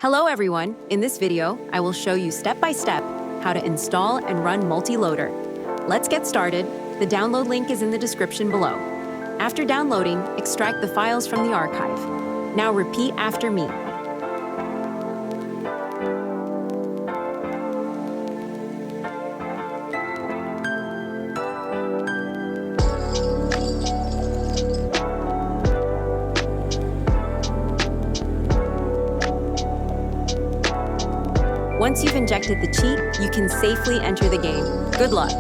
Hello everyone! In this video, I will show you step-by-step how to install and run multi-loader. Let's get started. The download link is in the description below. After downloading, extract the files from the archive. Now repeat after me. Once you've injected the cheat, you can safely enter the game. Good luck!